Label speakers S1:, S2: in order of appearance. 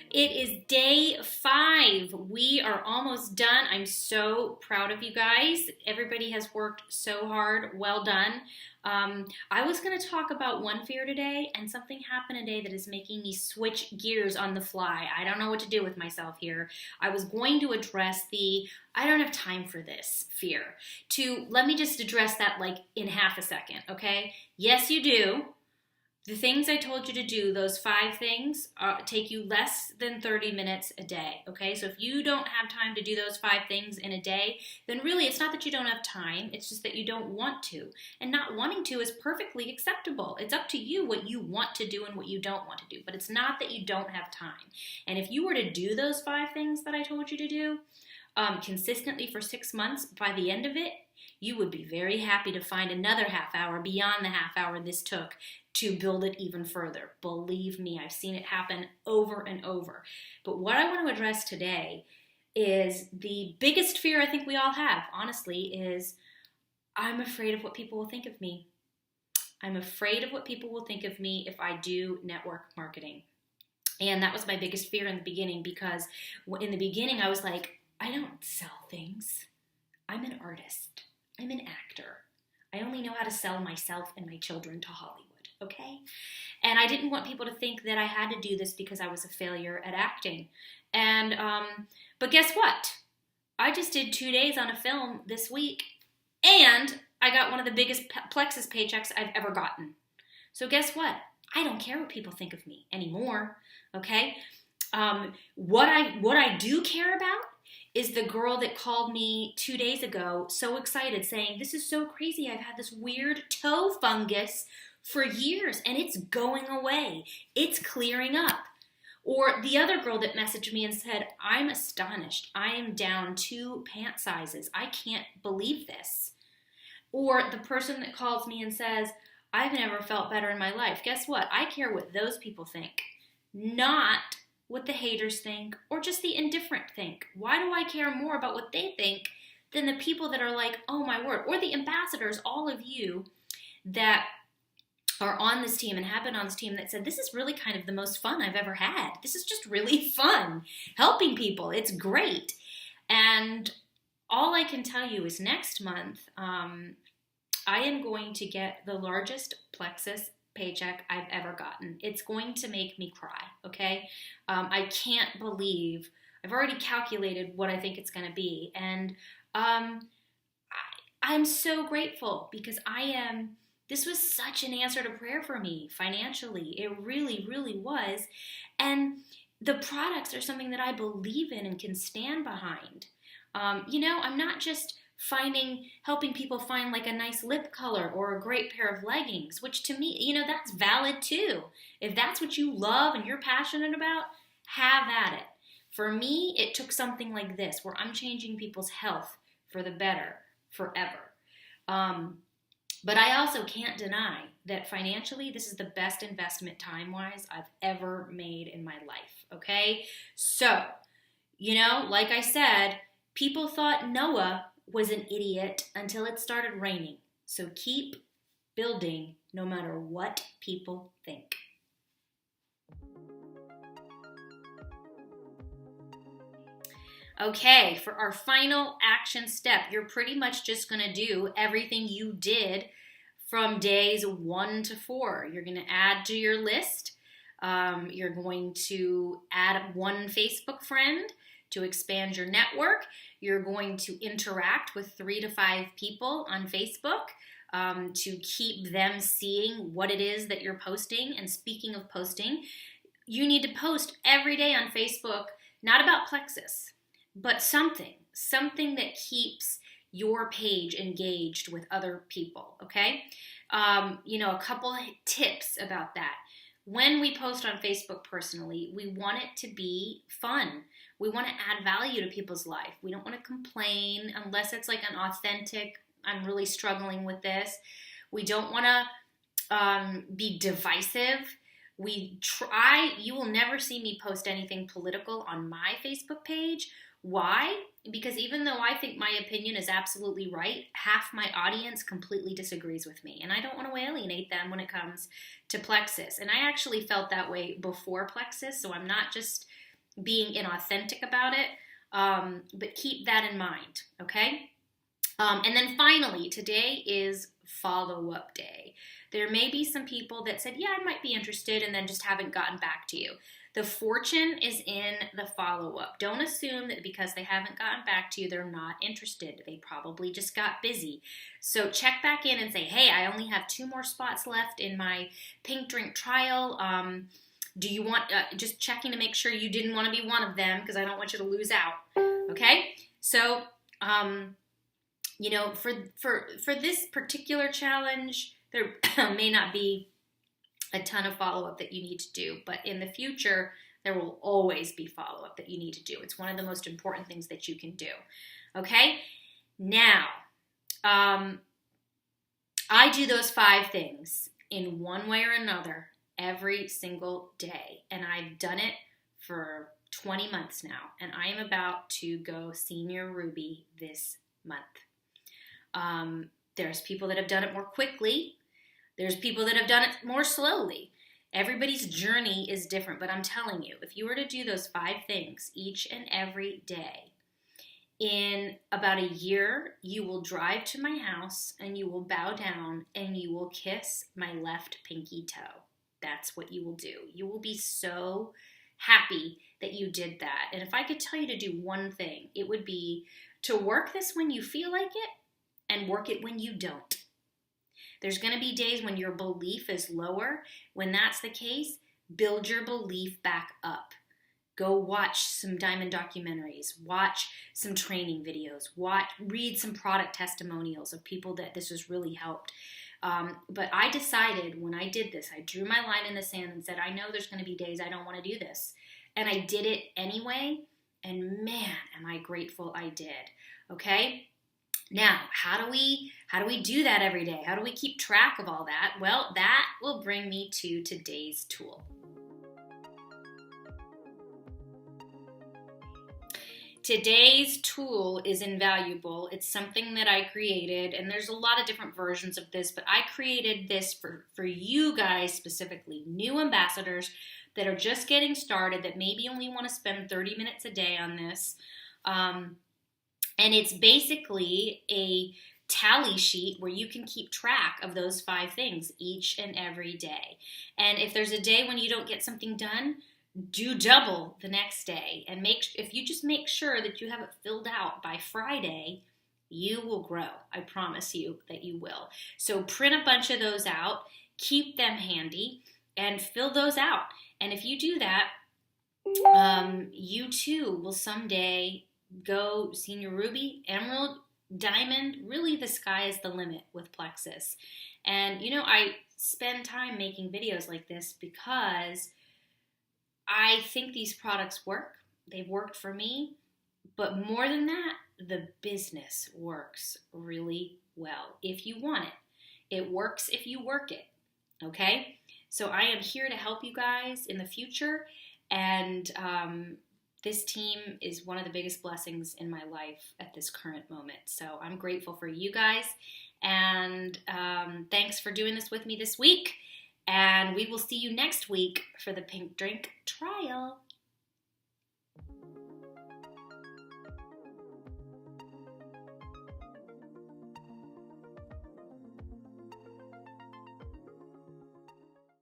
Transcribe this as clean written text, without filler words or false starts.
S1: It is day 5. We are almost done. I'm so proud of you guys. Everybody has worked so hard. Well done. I was going to talk about one fear today, and something happened today that is making me switch gears on the fly. I don't know what to do with myself here. I was going to address the I don't have time for this fear. Let me just address that like in half a second, okay? Yes, you do. The things I told you to do, those 5 things, take you less than 30 minutes a day, okay? So if you don't have time to do those 5 things in a day, then really it's not that you don't have time, it's just that you don't want to. And not wanting to is perfectly acceptable. It's up to you what you want to do and what you don't want to do, but it's not that you don't have time. And if you were to do those 5 things that I told you to do consistently for 6 months, by the end of it, you would be very happy to find another half hour beyond the half hour this took to build it even further. Believe me, I've seen it happen over and over. But what I want to address today is the biggest fear I think we all have, honestly, is I'm afraid of what people will think of me. I'm afraid of what people will think of me if I do network marketing. And that was my biggest fear in the beginning, because in the beginning I was like, I don't sell things. I'm an artist. I'm an actor. I only know how to sell myself and my children to Hollywood. Okay? And I didn't want people to think that I had to do this because I was a failure at acting. And, but guess what? I just did 2 days on a film this week, and I got one of the biggest Plexus paychecks I've ever gotten. So guess what? I don't care what people think of me anymore. Okay? What I do care about is the girl that called me 2 days ago so excited saying, this is so crazy. I've had this weird toe fungus for years, and it's going away. It's clearing up. Or the other girl that messaged me and said, I'm astonished. I am down 2 pant sizes. I can't believe this. Or the person that calls me and says, I've never felt better in my life. Guess what? I care what those people think, not what the haters think or just the indifferent think. Why do I care more about what they think than the people that are like, oh my word, or the ambassadors, all of you that are on this team and have been on this team that said, this is really kind of the most fun I've ever had. This is just really fun. Helping people, it's great. And all I can tell you is next month, I am going to get the largest Plexus paycheck I've ever gotten. It's going to make me cry, okay? I can't believe, I've already calculated what I think it's going to be. And I'm so grateful because this was such an answer to prayer for me financially. It really, really was. And the products are something that I believe in and can stand behind. I'm not just helping people find like a nice lip color or a great pair of leggings, which to me, that's valid too. If that's what you love and you're passionate about, have at it. For me, it took something like this, where I'm changing people's health for the better forever. But I also can't deny that financially, this is the best investment time-wise I've ever made in my life, okay? So, like I said, people thought Noah was an idiot until it started raining. So keep building no matter what people think. Okay, for our final action step, you're pretty much just going to do everything you did from days 1 to 4. You're going to add to your list. You're going to add 1 Facebook friend to expand your network. You're going to interact with 3 to 5 people on Facebook to keep them seeing what it is that you're posting. And speaking of posting, you need to post every day on Facebook, not about Plexus, but something that keeps your page engaged with other people, okay? A couple tips about that. When we post on Facebook personally, we want it to be fun. We want to add value to people's life. We don't want to complain unless it's like an authentic, I'm really struggling with this. We don't want to be divisive. You will never see me post anything political on my Facebook page. Why? Because even though I think my opinion is absolutely right, half my audience completely disagrees with me. And I don't want to alienate them when it comes to Plexus. And I actually felt that way before Plexus, so I'm not just being inauthentic about it, but keep that in mind, okay? And then finally, today is follow-up day. There may be some people that said, yeah, I might be interested, and then just haven't gotten back to you. The fortune is in the follow-up. Don't assume that because they haven't gotten back to you, they're not interested. They probably just got busy. So check back in and say, hey, I only have 2 more spots left in my pink drink trial. Do you want, just checking to make sure you didn't want to be one of them, because I don't want you to lose out. Okay? So, you know, for this particular challenge, there may not be a ton of follow-up that you need to do, but in the future, there will always be follow-up that you need to do. It's one of the most important things that you can do. Okay? Now, I do those 5 things in one way or another every single day, and I've done it for 20 months now, and I am about to go Senior Ruby this month. There's people that have done it more quickly. There's people that have done it more slowly. Everybody's journey is different, but I'm telling you, if you were to do those 5 things each and every day, in about a year, you will drive to my house and you will bow down and you will kiss my left pinky toe. That's what you will do. You will be so happy that you did that. And if I could tell you to do one thing, it would be to work this when you feel like it and work it when you don't. There's going to be days when your belief is lower. When that's the case, build your belief back up. Go watch some diamond documentaries, watch some training videos, read some product testimonials of people that this has really helped. But I decided when I did this, I drew my line in the sand and said, I know there's going to be days I don't want to do this. And I did it anyway. And man, am I grateful I did. Okay? Now, how do we do that every day? How do we keep track of all that? Well, that will bring me to today's tool. Today's tool is invaluable. It's something that I created, and there's a lot of different versions of this, but I created this for you guys specifically, new ambassadors that are just getting started, that maybe only want to spend 30 minutes a day on this. And it's basically a tally sheet where you can keep track of those 5 things each and every day. And if there's a day when you don't get something done, do double the next day. And if you just make sure that you have it filled out by Friday, you will grow. I promise you that you will. So print a bunch of those out, keep them handy, and fill those out. And if you do that, you too will someday go Senior Ruby, Emerald, Diamond. Really, the sky is the limit with Plexus. And, you know, I spend time making videos like this because I think these products work. They've worked for me. But more than that, the business works really well if you want it. It works if you work it. Okay? So I am here to help you guys in the future. And this team is one of the biggest blessings in my life at this current moment. So I'm grateful for you guys. And thanks for doing this with me this week. And we will see you next week for the Pink Drink Trial.